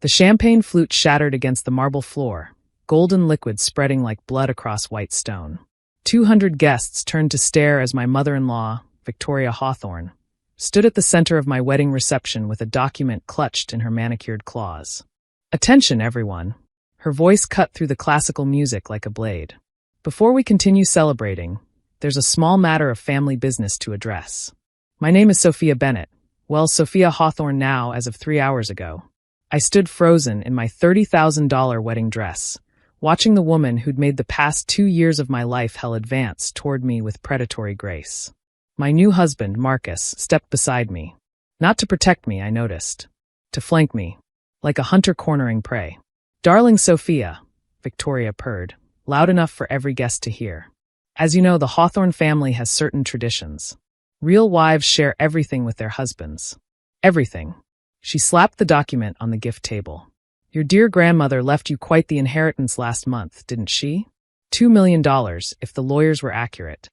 The champagne flute shattered against the marble floor, golden liquid spreading like blood across white stone. 200 guests turned to stare as my mother-in-law, Victoria Hawthorne, stood at the center of my wedding reception with a document clutched in her manicured claws. "Attention, everyone." Her voice cut through the classical music like a blade. "Before we continue celebrating, there's a small matter of family business to address. My name is Sophia Bennett. Well, Sophia Hawthorne now as of 3 hours ago." I stood frozen in my $30,000 wedding dress, watching the woman who'd made the past 2 years of my life hell advance toward me with predatory grace. My new husband, Marcus, stepped beside me. Not to protect me, I noticed. To flank me, like a hunter cornering prey. "Darling Sophia," Victoria purred, loud enough for every guest to hear. "As you know, the Hawthorne family has certain traditions. Real wives share everything with their husbands. Everything." She slapped the document on the gift table. "Your dear grandmother left you quite the inheritance last month, didn't she? $2 million, if the lawyers were accurate."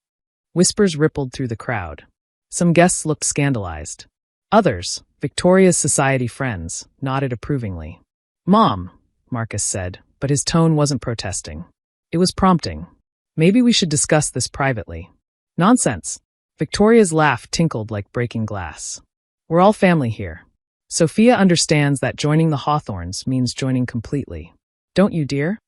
Whispers rippled through the crowd. Some guests looked scandalized. Others, Victoria's society friends, nodded approvingly. "Mom," Marcus said, but his tone wasn't protesting. It was prompting. "Maybe we should discuss this privately." "Nonsense." Victoria's laugh tinkled like breaking glass. "We're all family here. Sophia understands that joining the Hawthornes means joining completely. Don't you, dear?"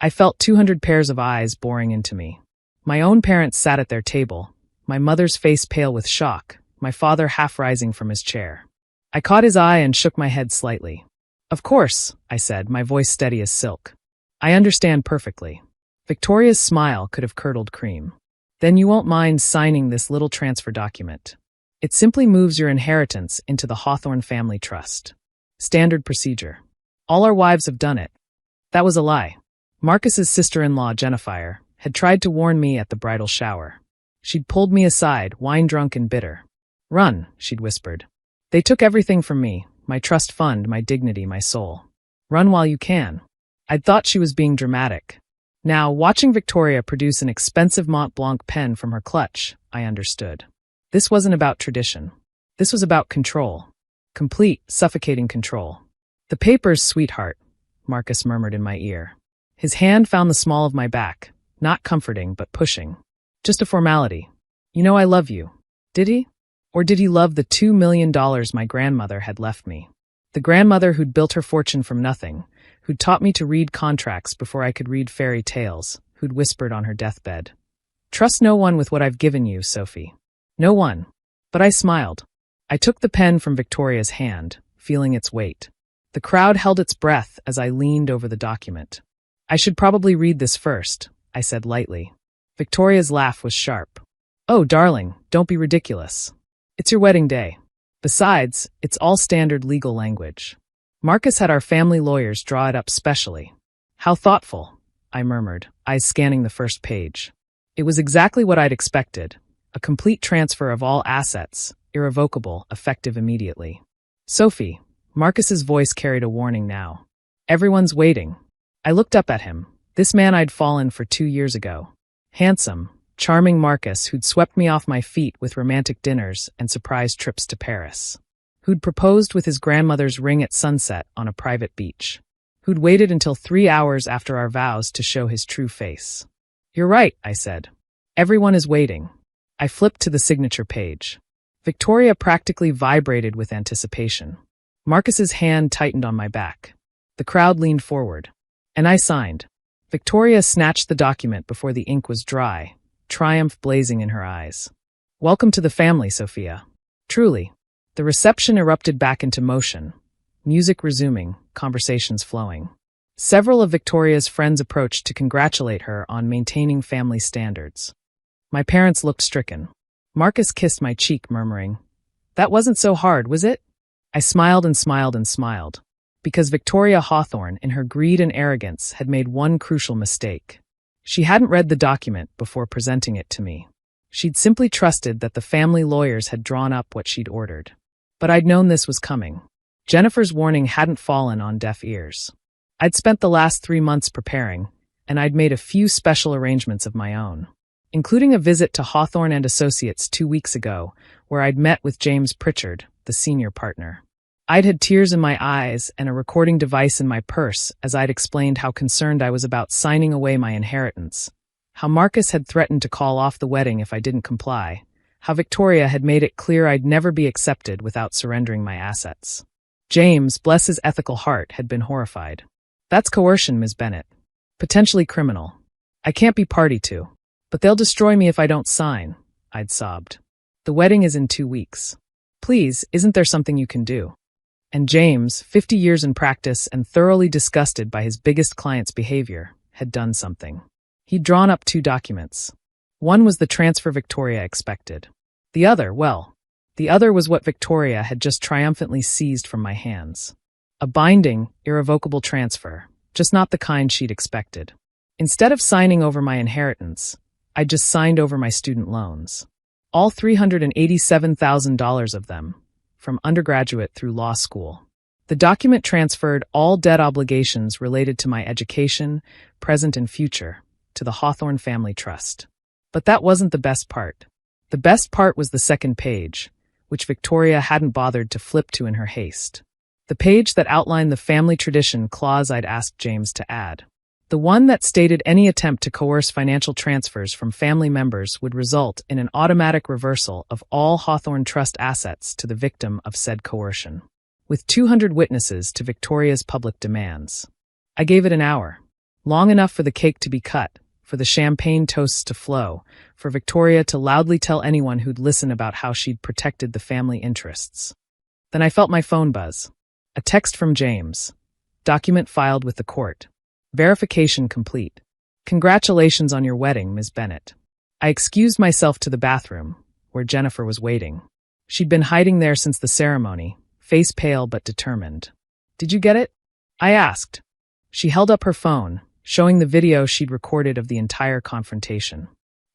I felt 200 pairs of eyes boring into me. My own parents sat at their table, my mother's face pale with shock, my father half rising from his chair. I caught his eye and shook my head slightly. "Of course," I said, my voice steady as silk. "I understand perfectly." Victoria's smile could have curdled cream. "Then you won't mind signing this little transfer document. It simply moves your inheritance into the Hawthorne Family Trust. Standard procedure. All our wives have done it." That was a lie. Marcus's sister-in-law, Jennifer, had tried to warn me at the bridal shower. She'd pulled me aside, wine-drunk and bitter. "Run," she'd whispered. "They took everything from me, my trust fund, my dignity, my soul. Run while you can." I'd thought she was being dramatic. Now, watching Victoria produce an expensive Mont Blanc pen from her clutch, I understood. This wasn't about tradition. This was about control. Complete, suffocating control. "The papers, sweetheart," Marcus murmured in my ear. His hand found the small of my back, not comforting but pushing. "Just a formality. You know I love you." Did he? Or did he love the $2 million my grandmother had left me? The grandmother who'd built her fortune from nothing, who'd taught me to read contracts before I could read fairy tales, who'd whispered on her deathbed, "Trust no one with what I've given you, Sophie." No one. But I smiled. I took the pen from Victoria's hand, feeling its weight. The crowd held its breath as I leaned over the document. "I should probably read this first," I said lightly. Victoria's laugh was sharp. "Oh, darling, don't be ridiculous. It's your wedding day. Besides, it's all standard legal language. Marcus had our family lawyers draw it up specially." "How thoughtful," I murmured, eyes scanning the first page. It was exactly what I'd expected. A complete transfer of all assets, irrevocable, effective immediately. "Sophie," Marcus's voice carried a warning now. "Everyone's waiting." I looked up at him, this man I'd fallen for 2 years ago. Handsome, charming Marcus who'd swept me off my feet with romantic dinners and surprise trips to Paris. Who'd proposed with his grandmother's ring at sunset on a private beach. Who'd waited until 3 hours after our vows to show his true face. "You're right," I said. "Everyone is waiting." I flipped to the signature page. Victoria practically vibrated with anticipation. Marcus's hand tightened on my back. The crowd leaned forward. And I signed. Victoria snatched the document before the ink was dry, triumph blazing in her eyes. "Welcome to the family, Sophia." Truly. The reception erupted back into motion. Music resuming, conversations flowing. Several of Victoria's friends approached to congratulate her on maintaining family standards. My parents looked stricken. Marcus kissed my cheek, murmuring, "That wasn't so hard, was it?" I smiled and smiled and smiled, because Victoria Hawthorne, in her greed and arrogance, had made one crucial mistake. She hadn't read the document before presenting it to me. She'd simply trusted that the family lawyers had drawn up what she'd ordered. But I'd known this was coming. Jennifer's warning hadn't fallen on deaf ears. I'd spent the last 3 months preparing, and I'd made a few special arrangements of my own, including a visit to Hawthorne and Associates 2 weeks ago, where I'd met with James Pritchard, the senior partner. I'd had tears in my eyes and a recording device in my purse as I'd explained how concerned I was about signing away my inheritance, how Marcus had threatened to call off the wedding if I didn't comply, how Victoria had made it clear I'd never be accepted without surrendering my assets. James, bless his ethical heart, had been horrified. That's coercion, Ms. Bennett. Potentially criminal. I can't be party to. But they'll destroy me if I don't sign, I'd sobbed. The wedding is in 2 weeks. Please, isn't there something you can do? And James, 50 years in practice and thoroughly disgusted by his biggest client's behavior, had done something. He'd drawn up 2 documents. One was the transfer Victoria expected. The other was what Victoria had just triumphantly seized from my hands. A binding, irrevocable transfer, just not the kind she'd expected. Instead of signing over my inheritance, I'd just signed over my student loans. All $387,000 of them, from undergraduate through law school. The document transferred all debt obligations related to my education, present and future, to the Hawthorne Family Trust. But that wasn't the best part. The best part was the second page, which Victoria hadn't bothered to flip to in her haste. The page that outlined the family tradition clause I'd asked James to add. The one that stated any attempt to coerce financial transfers from family members would result in an automatic reversal of all Hawthorne Trust assets to the victim of said coercion, with 200 witnesses to Victoria's public demands. I gave it an hour, long enough for the cake to be cut, for the champagne toasts to flow, for Victoria to loudly tell anyone who'd listen about how she'd protected the family interests. Then I felt my phone buzz. A text from James. Document filed with the court. Verification complete. Congratulations on your wedding, Ms. Bennett. I excused myself to the bathroom, where Jennifer was waiting. She'd been hiding there since the ceremony, face pale but determined. Did you get it? I asked. She held up her phone, showing the video she'd recorded of the entire confrontation.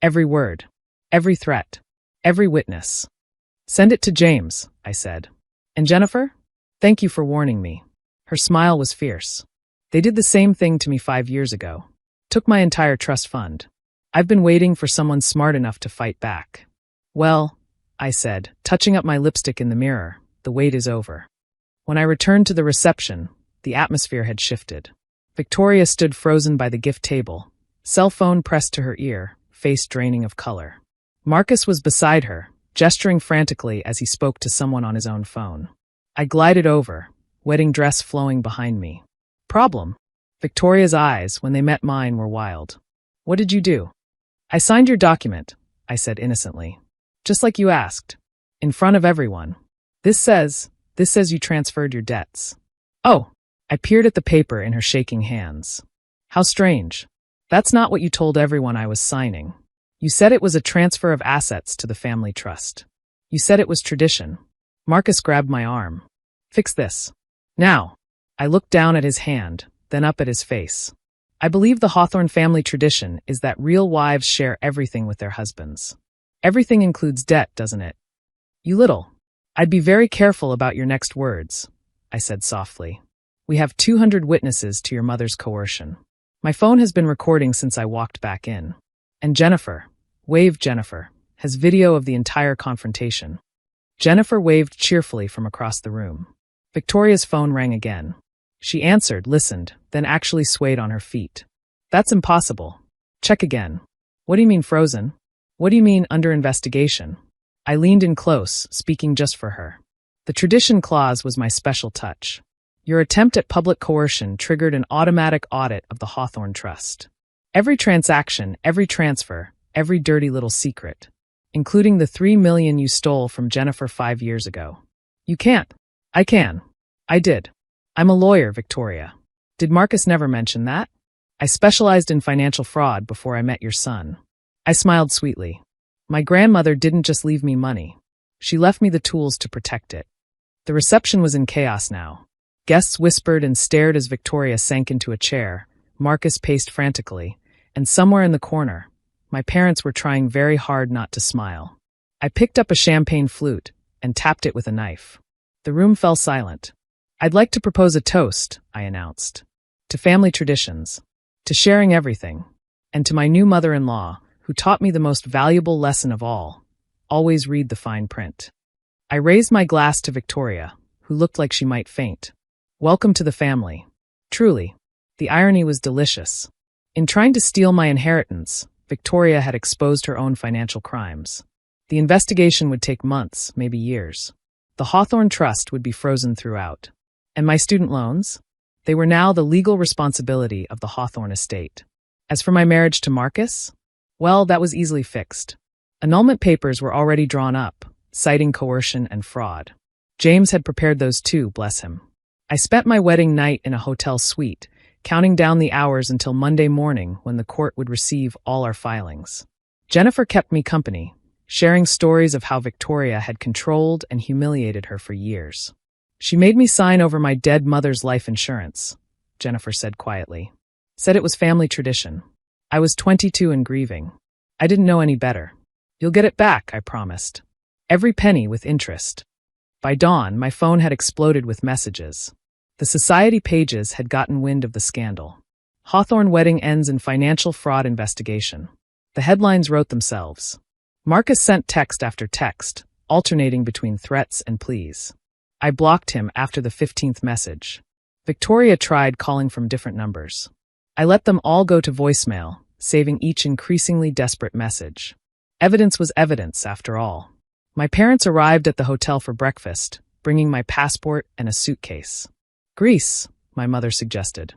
Every word, every threat, every witness. Send it to James, I said. And Jennifer? Thank you for warning me. Her smile was fierce. They did the same thing to me 5 years ago. Took my entire trust fund. I've been waiting for someone smart enough to fight back. Well, I said, touching up my lipstick in the mirror, the wait is over. When I returned to the reception, the atmosphere had shifted. Victoria stood frozen by the gift table, cell phone pressed to her ear, face draining of color. Marcus was beside her, gesturing frantically as he spoke to someone on his own phone. I glided over, wedding dress flowing behind me. Problem? Victoria's eyes, when they met mine, were wild. What did you do? I signed your document, I said innocently. Just like you asked. In front of everyone. This says you transferred your debts. Oh, I peered at the paper in her shaking hands. How strange. That's not what you told everyone I was signing. You said it was a transfer of assets to the family trust. You said it was tradition. Marcus grabbed my arm. Fix this. Now. I looked down at his hand, then up at his face. I believe the Hawthorne family tradition is that real wives share everything with their husbands. Everything includes debt, doesn't it? You little. I'd be very careful about your next words, I said softly. We have 200 witnesses to your mother's coercion. My phone has been recording since I walked back in. And Jennifer, waved Jennifer, has video of the entire confrontation. Jennifer waved cheerfully from across the room. Victoria's phone rang again. She answered, listened, then actually swayed on her feet. That's impossible. Check again. What do you mean frozen? What do you mean under investigation? I leaned in close, speaking just for her. The tradition clause was my special touch. Your attempt at public coercion triggered an automatic audit of the Hawthorne Trust. Every transaction, every transfer, every dirty little secret, including the $3 million you stole from Jennifer 5 years ago. You can't. I can. I did. I'm a lawyer, Victoria. Did Marcus never mention that? I specialized in financial fraud before I met your son. I smiled sweetly. My grandmother didn't just leave me money. She left me the tools to protect it. The reception was in chaos now. Guests whispered and stared as Victoria sank into a chair. Marcus paced frantically, and somewhere in the corner, my parents were trying very hard not to smile. I picked up a champagne flute and tapped it with a knife. The room fell silent. I'd like to propose a toast, I announced. To family traditions. To sharing everything. And to my new mother-in-law, who taught me the most valuable lesson of all. Always read the fine print. I raised my glass to Victoria, who looked like she might faint. Welcome to the family. Truly, the irony was delicious. In trying to steal my inheritance, Victoria had exposed her own financial crimes. The investigation would take months, maybe years. The Hawthorne Trust would be frozen throughout. And my student loans? They were now the legal responsibility of the Hawthorne estate. As for my marriage to Marcus? Well, that was easily fixed. Annulment papers were already drawn up, citing coercion and fraud. James had prepared those too, bless him. I spent my wedding night in a hotel suite, counting down the hours until Monday morning when the court would receive all our filings. Jennifer kept me company, sharing stories of how Victoria had controlled and humiliated her for years. She made me sign over my dead mother's life insurance, Jennifer said quietly. Said it was family tradition. I was 22 and grieving. I didn't know any better. You'll get it back, I promised. Every penny with interest. By dawn, my phone had exploded with messages. The society pages had gotten wind of the scandal. Hawthorne wedding ends in financial fraud investigation. The headlines wrote themselves. Marcus sent text after text, alternating between threats and pleas. I blocked him after the 15th message. Victoria tried calling from different numbers. I let them all go to voicemail, saving each increasingly desperate message. Evidence was evidence, after all. My parents arrived at the hotel for breakfast, bringing my passport and a suitcase. Greece, my mother suggested.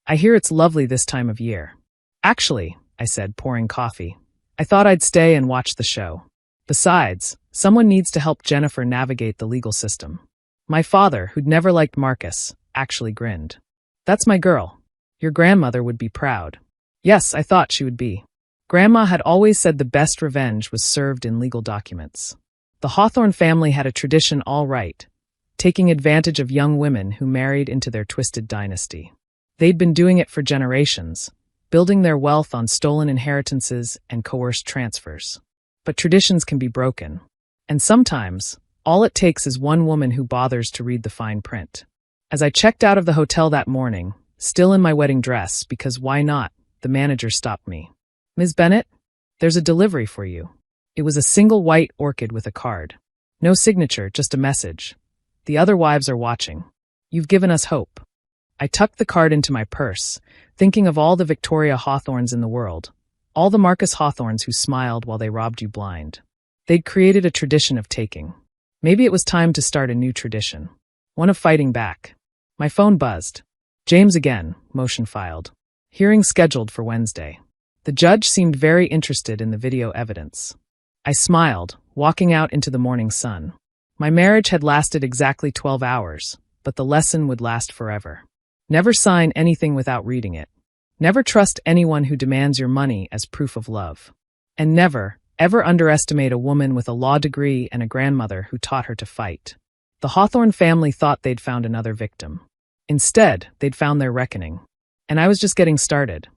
I hear it's lovely this time of year. Actually, I said, pouring coffee, I thought I'd stay and watch the show. Besides, someone needs to help Jennifer navigate the legal system. My father, who'd never liked Marcus, actually grinned. That's my girl. Your grandmother would be proud. Yes, I thought she would be. Grandma had always said the best revenge was served in legal documents. The Hawthorne family had a tradition all right, taking advantage of young women who married into their twisted dynasty. They'd been doing it for generations, building their wealth on stolen inheritances and coerced transfers. But traditions can be broken. And sometimes, all it takes is one woman who bothers to read the fine print. As I checked out of the hotel that morning, still in my wedding dress, because why not, the manager stopped me. Ms. Bennett, there's a delivery for you. It was a single white orchid with a card. No signature, just a message. The other wives are watching. You've given us hope. I tucked the card into my purse, thinking of all the Victoria Hawthornes in the world, all the Marcus Hawthornes who smiled while they robbed you blind. They'd created a tradition of taking. Maybe it was time to start a new tradition. One of fighting back. My phone buzzed. James again, motion filed. Hearing scheduled for Wednesday. The judge seemed very interested in the video evidence. I smiled, walking out into the morning sun. My marriage had lasted exactly 12 hours, but the lesson would last forever. Never sign anything without reading it. Never trust anyone who demands your money as proof of love. And never, ever underestimate a woman with a law degree and a grandmother who taught her to fight. The Hawthorne family thought they'd found another victim. Instead, they'd found their reckoning. And I was just getting started.